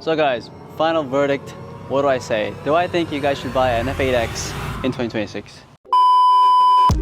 So guys, final verdict, what do I say? Do I think you guys should buy an F8X in 2026?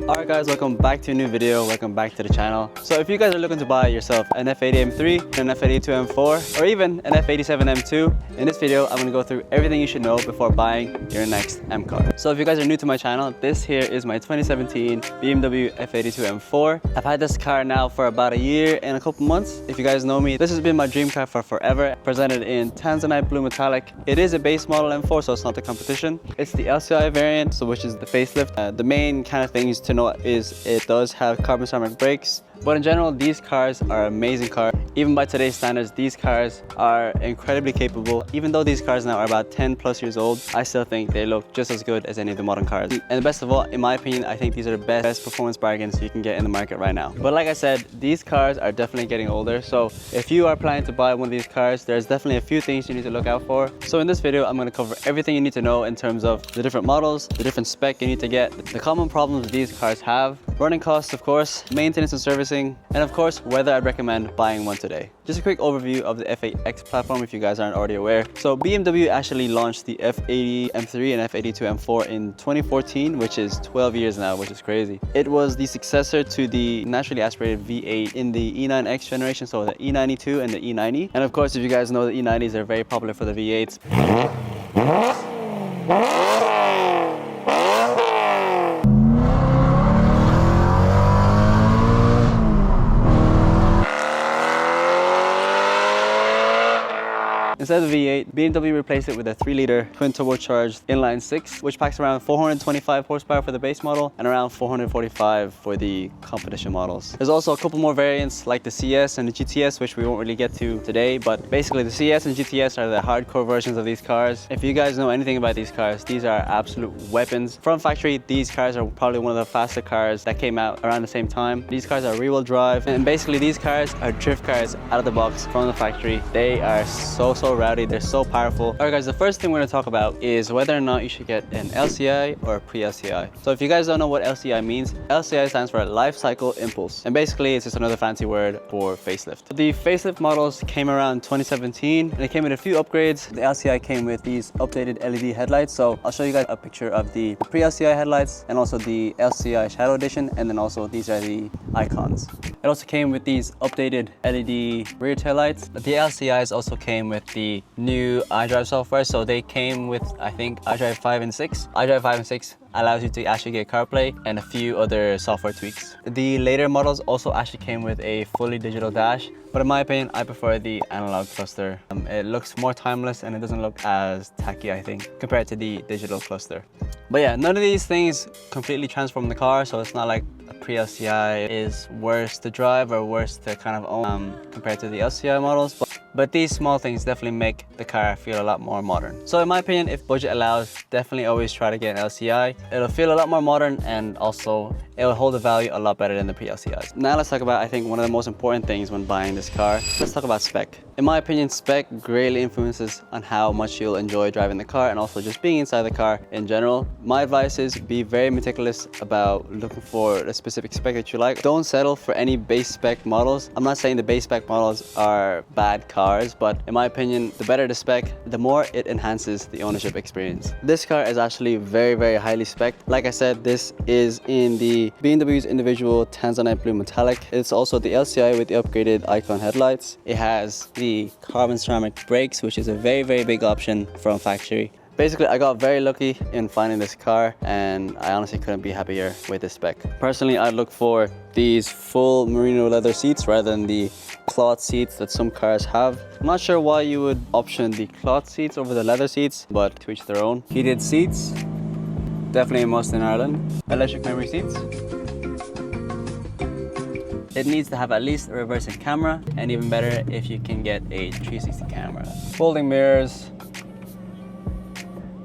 Alright guys, welcome back to a new video, welcome back to the channel. So if you guys are looking to buy yourself an F80 M3, an F82 M4, or even an F87 M2, in this video I'm going to go through everything you should know before buying your next M car. So if you guys are new to my channel, this here is my 2017 BMW F82 M4. I've had this car now for about a year and a couple months. If you guys know me, this has been my dream car for forever. Presented in Tanzanite blue metallic. It is a base model M4, so it's not the competition. It's the LCI variant, so which is the facelift. The main kind of things to know is it does have carbon ceramic brakes, but in general these cars are amazing cars. Even by today's standards, these cars are incredibly capable. Even though these cars now are about 10 plus years old, I still think they look just as good as any of the modern cars. And the best of all, in my opinion, I think these are the best performance bargains you can get in the market right now. But like I said, these cars are definitely getting older, so if you are planning to buy one of these cars, there's definitely a few things you need to look out for. So in this video, I'm going to cover everything you need to know in terms of the different models, the different spec you need to get, the common problems these cars have, running costs of course, maintenance and servicing, and of course whether I'd recommend buying one today. Just a quick overview of the F8X platform if you guys aren't already aware. So BMW actually launched the F80 M3 and F82 M4 in 2014, which is 12 years now, which is crazy. It was the successor to the naturally aspirated V8 in the E9X generation, so the E92 and the E90. And of course, if you guys know, the E90s are very popular for the V8s. Instead of the V8, BMW replaced it with a 3-liter twin turbocharged inline 6, which packs around 425 horsepower for the base model and around 445 for the competition models. There's also a couple more variants like the CS and the GTS, which we won't really get to today, but basically the CS and GTS are the hardcore versions of these cars. If you guys know anything about these cars, these are absolute weapons. From factory, these cars are probably one of the faster cars that came out around the same time. These cars are rear-wheel drive, and basically these cars are drift cars out of the box from the factory. They are so rowdy, they're so powerful. Alright guys, the first thing we're going to talk about is whether or not you should get an LCI or a Pre Lci. So if you guys don't know what LCI means, LCI stands for Life Cycle Impulse, and basically it's just another fancy word for facelift. The facelift models came around 2017 and it came with a few upgrades. The LCI came with these updated LED headlights, so I'll show you guys a picture of the Pre Lci headlights and also the LCI Shadow Edition, and then also these are the icons. It also came with these updated LED rear tail lights. The LCIs also came with the new iDrive software, so they came with, I think, iDrive 5 and 6. iDrive 5 and 6 allows you to actually get CarPlay and a few other software tweaks. The later models also actually came with a fully digital dash, but in my opinion, I prefer the analog cluster. It looks more timeless and it doesn't look as tacky, I think, compared to the digital cluster. But yeah, none of these things completely transform the car, so it's not like a Pre Lci is worse to drive or worse to kind of own compared to the LCI models. But these small things definitely make the car feel a lot more modern. So in my opinion, if budget allows, definitely always try to get an LCI. It'll feel a lot more modern and also it'll hold the value a lot better than the Pre Lcis. Now let's talk about, I think, one of the most important things when buying this car. Let's talk about spec. In my opinion, spec greatly influences on how much you'll enjoy driving the car and also just being inside the car in general. My advice is be very meticulous about looking for a specific spec that you like. Don't settle for any base spec models. I'm not saying the base spec models are bad cars, but in my opinion, the better the spec, the more it enhances the ownership experience. This car is actually very highly spec'd. Like I said, this is in the BMW's individual Tanzanite blue metallic. It's also the LCI with the upgraded icon headlights. It has the carbon ceramic brakes, which is a very big option from factory. Basically, I got very lucky in finding this car and I honestly couldn't be happier with this spec. Personally, I'd look for these full merino leather seats rather than the cloth seats that some cars have. I'm not sure why you would option the cloth seats over the leather seats, but to each their own. Heated seats, definitely a must in Ireland. Electric memory seats. It needs to have at least a reversing camera, and even better if you can get a 360 camera. Folding mirrors.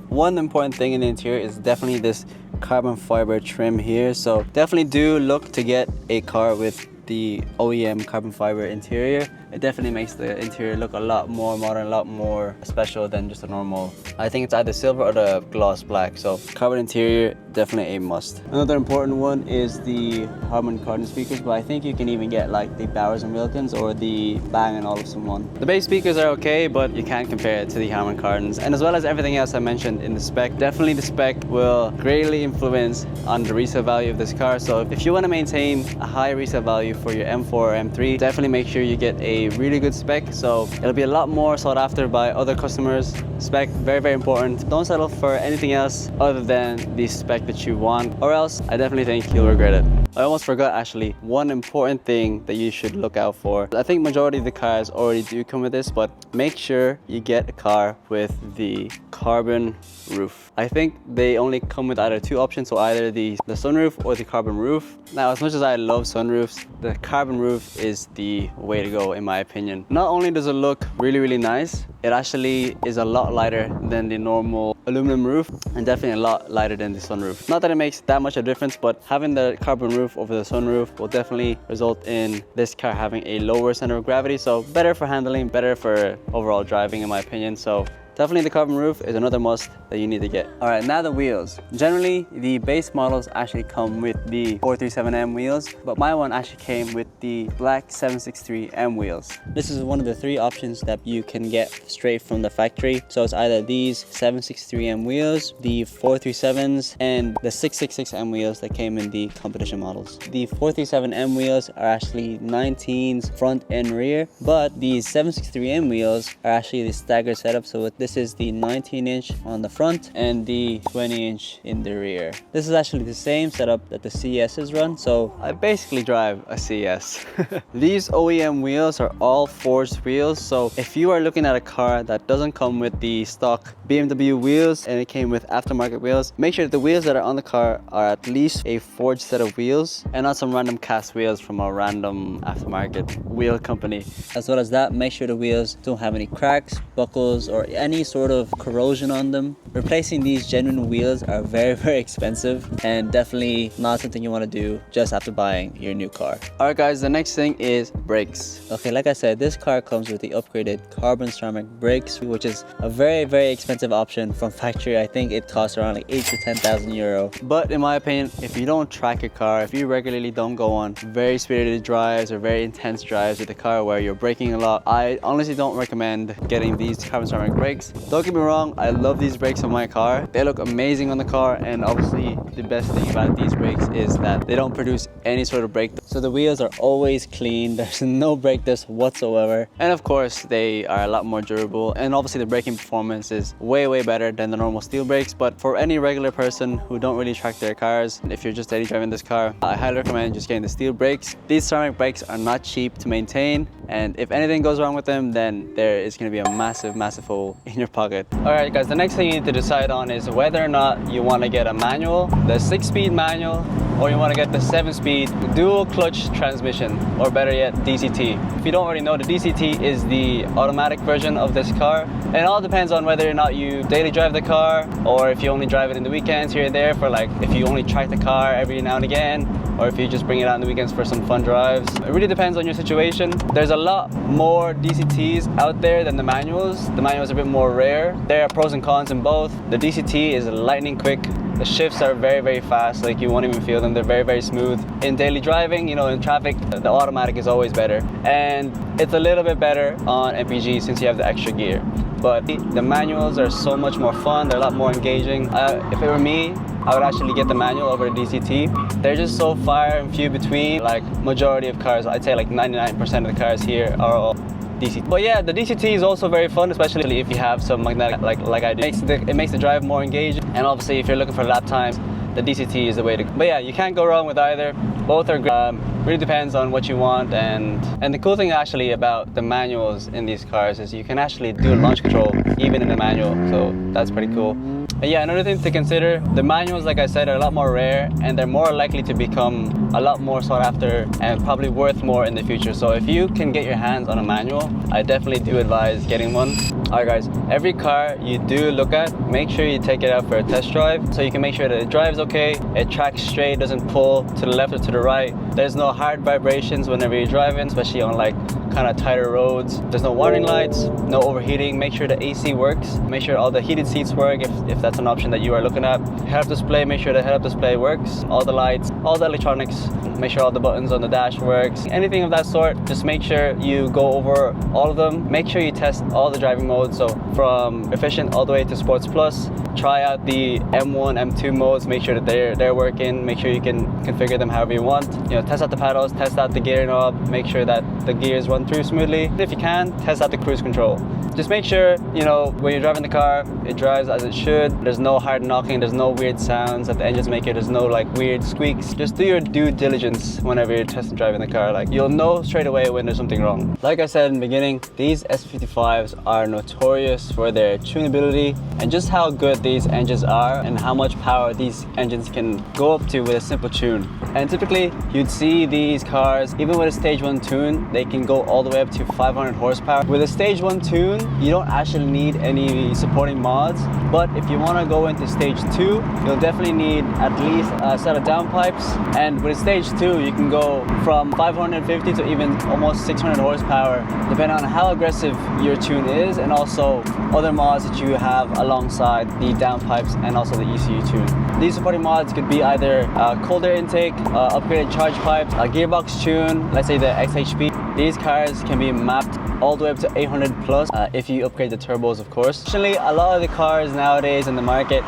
One important thing in the interior is definitely this carbon fiber trim here, so definitely do look to get a car with the OEM carbon fiber interior. it definitely makes the interior look a lot more modern, a lot more special than just a normal. I think it's either silver or the gloss black. So carbon interior, definitely a must. Another important one is the Harman Kardon speakers, but I think you can even get like the Bowers and Wilkins or the Bang & Olufsen one. The base speakers are okay, but you can't compare it to the Harman Kardons. And as well as everything else I mentioned in the spec, definitely the spec will greatly influence on the resale value of this car. So if you want to maintain a high resale value for your M4 or M3, definitely make sure you get a really good spec. So it'll be a lot more sought after by other customers. Spec, very, very important. Don't settle for anything else other than the spec that you want, or else I definitely think you'll regret it. I almost forgot actually, one important thing that you should look out for. I think majority of the cars already do come with this, but make sure you get a car with the carbon roof. I think they only come with either two options, so either the sunroof or the carbon roof. Now, as much as I love sunroofs, the carbon roof is the way to go in my opinion. Not only does it look really, really nice, it actually is a lot lighter than the normal aluminum roof and definitely a lot lighter than the sunroof. Not that it makes that much of a difference, but having the carbon roof over the sunroof will definitely result in this car having a lower center of gravity, so better for handling, better for overall driving in my opinion. So definitely the carbon roof is another must that you need to get. All right, now the wheels. Generally, the base models actually come with the 437M wheels, but my one actually came with the black 763M wheels. This is one of the three options that you can get straight from the factory. So it's either these 763M wheels, the 437s, and the 666M wheels that came in the competition models. The 437M wheels are actually 19s front and rear, but the 763M wheels are actually the staggered setup. So this is the 19-inch on the front and the 20-inch in the rear. This is actually the same setup that the CSs run, so I basically drive a CS. These OEM wheels are all forged wheels, so if you are looking at a car that doesn't come with the stock BMW wheels and it came with aftermarket wheels, make sure that the wheels that are on the car are at least a forged set of wheels and not some random cast wheels from a random aftermarket wheel company. As well as that, make sure the wheels don't have any cracks, buckles, or any sort of corrosion on them. Replacing these genuine wheels are very, very expensive and definitely not something you want to do just after buying your new car. Alright guys, the next thing is brakes. Okay, like I said, this car comes with the upgraded carbon ceramic brakes, which is a very, very expensive option from factory. I think it costs around like 8 to 10,000 euro. But in my opinion, if you don't track your car, if you regularly don't go on very spirited drives or very intense drives with the car where you're braking a lot, I honestly don't recommend getting these carbon ceramic brakes. Don't get me wrong, I love these brakes on my car. They look amazing on the car, and obviously the best thing about these brakes is that they don't produce any sort of brake. So the wheels are always clean, there's no brake dust whatsoever. And of course, they are a lot more durable, and obviously the braking performance is way, way better than the normal steel brakes. But for any regular person who don't really track their cars, if you're just daily driving this car, I highly recommend just getting the steel brakes. These ceramic brakes are not cheap to maintain, and if anything goes wrong with them, then there is going to be a massive, massive hole in your pocket. Alright guys, the next thing you need to decide on is whether or not you want to get a manual, the 6-speed manual, or you want to get the 7-speed dual clutch transmission, or better yet, DCT. If you don't already know, the DCT is the automatic version of this car. And it all depends on whether or not you daily drive the car, or if you only drive it in the weekends here and there for like, if you only track the car every now and again, or if you just bring it out on the weekends for some fun drives. It really depends on your situation. There's a lot more DCTs out there than the manuals. The manuals are a bit more rare. There are pros and cons in both. The DCT is lightning quick. The shifts are very, very fast, like you won't even feel them. They're very, very smooth. In daily driving, you know, in traffic, the automatic is always better. And it's a little bit better on MPG since you have the extra gear. But the manuals are so much more fun. They're a lot more engaging. If it were me, I would actually get the manual over the DCT. They're just so far and few between. Like majority of cars, I'd say like 99% of the cars here are all DCT. But yeah, the DCT is also very fun, especially if you have some magnetic like I do. It makes the drive more engaging, and obviously if you're looking for lap times, the DCT is the way to go. But yeah, you can't go wrong with either. Both are great. Really depends on what you want, and the cool thing actually about the manuals in these cars is you can actually do launch control even in the manual, so that's pretty cool. But yeah, another thing to consider, the manuals, like I said, are a lot more rare, and they're more likely to become a lot more sought after and probably worth more in the future. So if you can get your hands on a manual, I definitely do advise getting one. Alright guys, every car you do look at, make sure you take it out for a test drive so you can make sure that it drives okay, it tracks straight, doesn't pull to the left or to the right. There's no hard vibrations whenever you're driving, especially on like kind of tighter roads. There's no warning lights, no overheating. Make sure the AC works. Make sure all the heated seats work if that's an option that you are looking at. Head-up display, make sure the head-up display works. All the lights, all the electronics. Make sure all the buttons on the dash works. Anything of that sort, just make sure you go over all of them. Make sure you test all the driving modes. So from efficient all the way to Sports Plus. Try out the M1, M2 modes. Make sure that they're working. Make sure you can configure them however you want. You know, test out the paddles, test out the gear knob. Make sure that the gears run through smoothly. If you can, test out the cruise control. Just make sure, you know, when you're driving the car, it drives as it should. There's no hard knocking, there's no weird sounds that the engines make it, there's no like weird squeaks. Just do your due diligence whenever you're testing driving the car. Like, you'll know straight away when there's something wrong. Like I said in the beginning, these S55s are notorious for their tunability and just how good these engines are and how much power these engines can go up to with a simple tune. And typically, you'd see these cars, even with a stage 1 tune, they can go all the way up to 500 horsepower. With a stage 1 tune, you don't actually need any supporting mods, but if you want to go into stage 2, you'll definitely need at least a set of downpipes. And with stage 2, you can go from 550 to even almost 600 horsepower, depending on how aggressive your tune is, and also other mods that you have alongside the downpipes and also the ECU tune. These supporting mods could be either cold air intake, upgraded charge pipes, a gearbox tune, let's say the XHP. These cars can be mapped all the way up to 800 plus if you upgrade the turbos, of course. Additionally, a lot of the cars nowadays in the market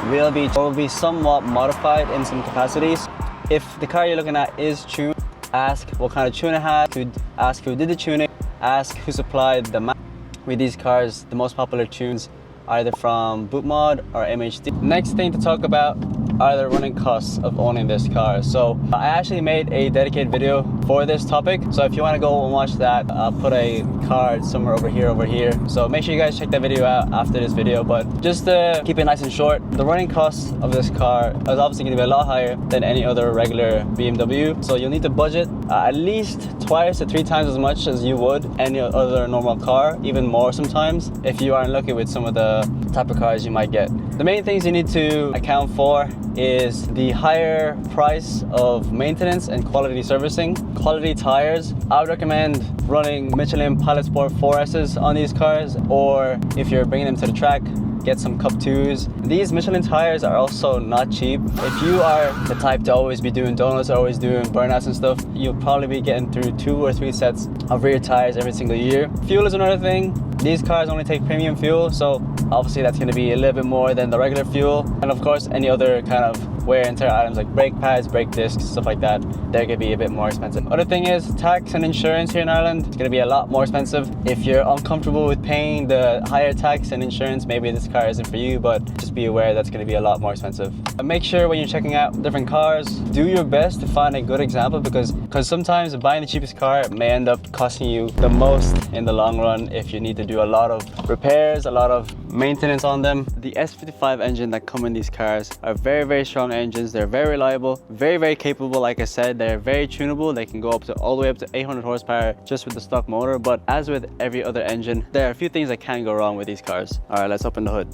will be somewhat modified in some capacities. If the car you're looking at is tuned, ask what kind of tune it has, ask who did the tuning, ask who supplied the map. With these cars, the most popular tunes are either from Boot Mod or MHD. Next thing to talk about are the running costs of owning this car. So I actually made a dedicated video for this topic. So if you want to go and watch that, I'll put a card somewhere over here. So make sure you guys check that video out after this video. But just to keep it nice and short, the running costs of this car is obviously going to be a lot higher than any other regular BMW. So you'll need to budget at least twice to 3 times as much as you would any other normal car, even more sometimes if you aren't lucky with some of the type of cars you might get. The main things you need to account for is the higher price of maintenance and quality servicing. Quality tires, I would recommend running Michelin Pilot Sport 4S's on these cars, or if you're bringing them to the track, get some Cup 2s. These Michelin tires are also not cheap. If you are the type to always be doing donuts, always doing burnouts and stuff, you'll probably be getting through 2 or 3 sets of rear tires every single year. Fuel is another thing. These cars only take premium fuel, so obviously that's going to be a little bit more than the regular fuel. And of course, any other kind of wear and tear items like brake pads, brake discs, stuff like that, they're going to be a bit more expensive. Other thing is tax and insurance here in Ireland. It's going to be a lot more expensive. If you're uncomfortable with paying the higher tax and insurance, maybe this car isn't for you, but just be aware that's going to be a lot more expensive. And make sure when you're checking out different cars, do your best to find a good example, because sometimes buying the cheapest car may end up costing you the most in the long run if you need to do a lot of repairs, a lot of maintenance on them. The S55 engine that come in these cars are very, very strong engines. They're very reliable, very, very capable. Like I said, they're very tunable. They can go up to all the way up to 800 horsepower just with the stock motor. But as with every other engine, there are a few things that can go wrong with these cars. All right, let's open the hood.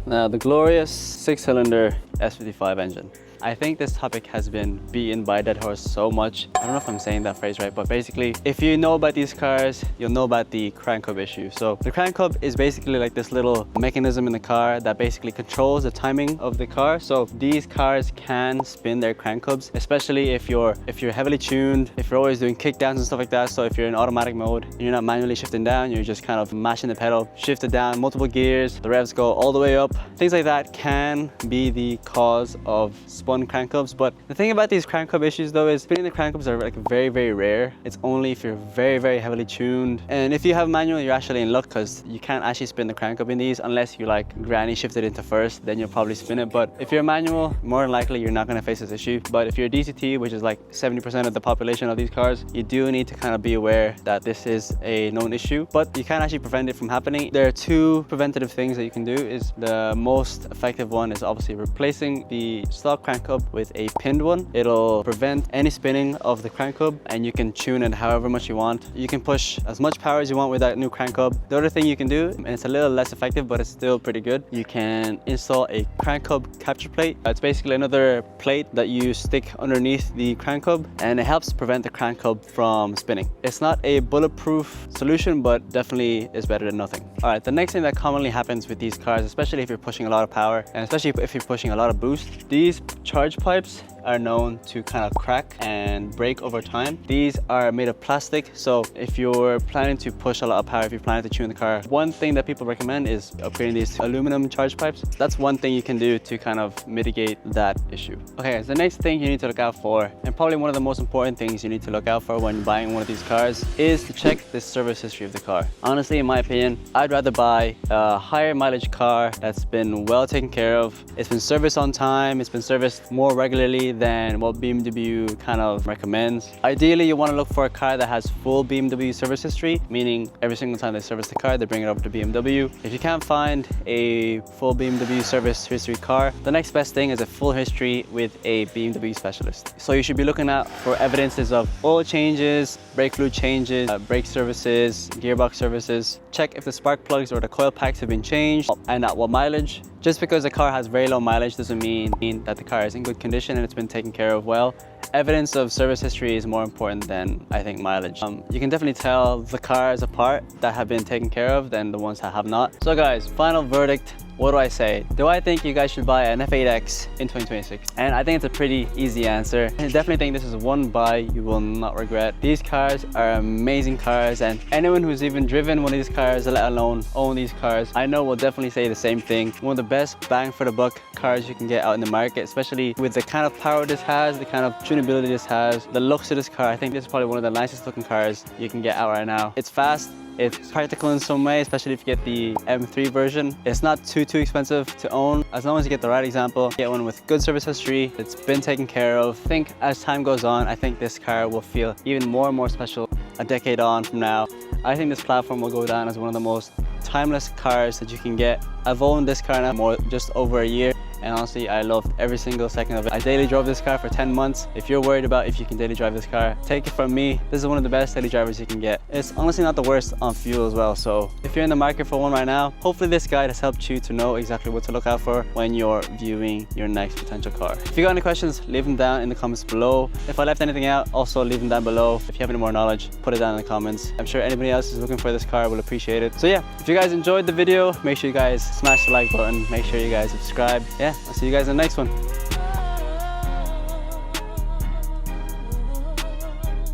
Now, the glorious 6-cylinder S55 engine. I think this topic has been beaten by a dead horse so much. I don't know if I'm saying that phrase right, but basically, if you know about these cars, you'll know about the crank hub issue. So the crank hub is basically like this little mechanism in the car that basically controls the timing of the car. So these cars can spin their crank hubs, especially if you're heavily tuned, if you're always doing kickdowns and stuff like that. So if you're in automatic mode, you're not manually shifting down, you're just kind of mashing the pedal, shift it down, multiple gears, the revs go all the way up. Things like that can be the cause of spun crank hubs. But the thing about these crank hub issues though is spinning the crank hubs are like very, very rare. It's only if you're very, very heavily tuned. And if you have manual, you're actually in luck, because you can't actually spin the crank hub in these unless you like granny shift it into first, then you'll probably spin it. But if you're manual, more than likely you're not going to face this issue. But if you're DCT, which is like 70% of the population of these cars, you do need to kind of be aware that this is a known issue, but you can actually prevent it from happening. There are 2 preventative things that you can do. Is the most effective one is obviously replacing the stock crank crank hub with a pinned one. It'll prevent any spinning of the crank hub, and you can tune it however much you want. You can push as much power as you want with that new crank hub. The other thing you can do, and it's a little less effective, but it's still pretty good, you can install a crank hub capture plate. It's basically another plate that you stick underneath the crank hub, and it helps prevent the crank hub from spinning. It's not a bulletproof solution, but definitely is better than nothing. All right, the next thing that commonly happens with these cars, especially if you're pushing a lot of power, and especially if you're pushing a lot of boost, these charge pipes are known to kind of crack and break over time. These are made of plastic, so if you're planning to push a lot of power, if you're planning to tune the car, one thing that people recommend is upgrading these to aluminum charge pipes. That's one thing you can do to kind of mitigate that issue. Okay, so the next thing you need to look out for, and probably one of the most important things you need to look out for when buying one of these cars, is to check the service history of the car. Honestly, in my opinion, I'd rather buy a higher mileage car that's been well taken care of. It's been serviced on time, it's been serviced more regularly than what BMW kind of recommends. Ideally, you want to look for a car that has full BMW service history, meaning every single time they service the car, they bring it over to BMW. If you can't find a full BMW service history car, the next best thing is a full history with a BMW specialist. So you should be looking out for evidences of oil changes, brake fluid changes, brake services, gearbox services. Check if the spark plugs or the coil packs have been changed and at what mileage. Just because a car has very low mileage doesn't mean that the car is in good condition and it's been taken care of well. Evidence of service history is more important than, I think, mileage. You can definitely tell the cars apart that have been taken care of than the ones that have not. So guys, final verdict. What do I say? Do I think you guys should buy an F8X in 2026? And I think it's a pretty easy answer. I definitely think this is one buy you will not regret. These cars are amazing cars, and anyone who's even driven one of these cars, let alone own these cars, I know will definitely say the same thing. One of the best bang for the buck cars you can get out in the market, especially with the kind of power this has, the kind of tunability this has, the looks of this car. I think this is probably one of the nicest looking cars you can get out right now. It's fast. It's practical in some way, especially if you get the M3 version. It's not too expensive to own. As long as you get the right example, get one with good service history, it's been taken care of. I think as time goes on, I think this car will feel even more and more special a decade on from now. I think this platform will go down as one of the most timeless cars that you can get. I've owned this car now just over a year, and honestly, I loved every single second of it. I daily drove this car for 10 months. If you're worried about if you can daily drive this car, take it from me. This is one of the best daily drivers you can get. It's honestly not the worst on fuel as well. So if you're in the market for one right now, hopefully this guide has helped you to know exactly what to look out for when you're viewing your next potential car. If you got any questions, leave them down in the comments below. If I left anything out, also leave them down below. If you have any more knowledge, put it down in the comments. I'm sure anybody else who's looking for this car will appreciate it. So yeah, if you guys enjoyed the video, make sure you guys smash the like button. Make sure you guys subscribe. Yeah, I'll see you guys in the next one.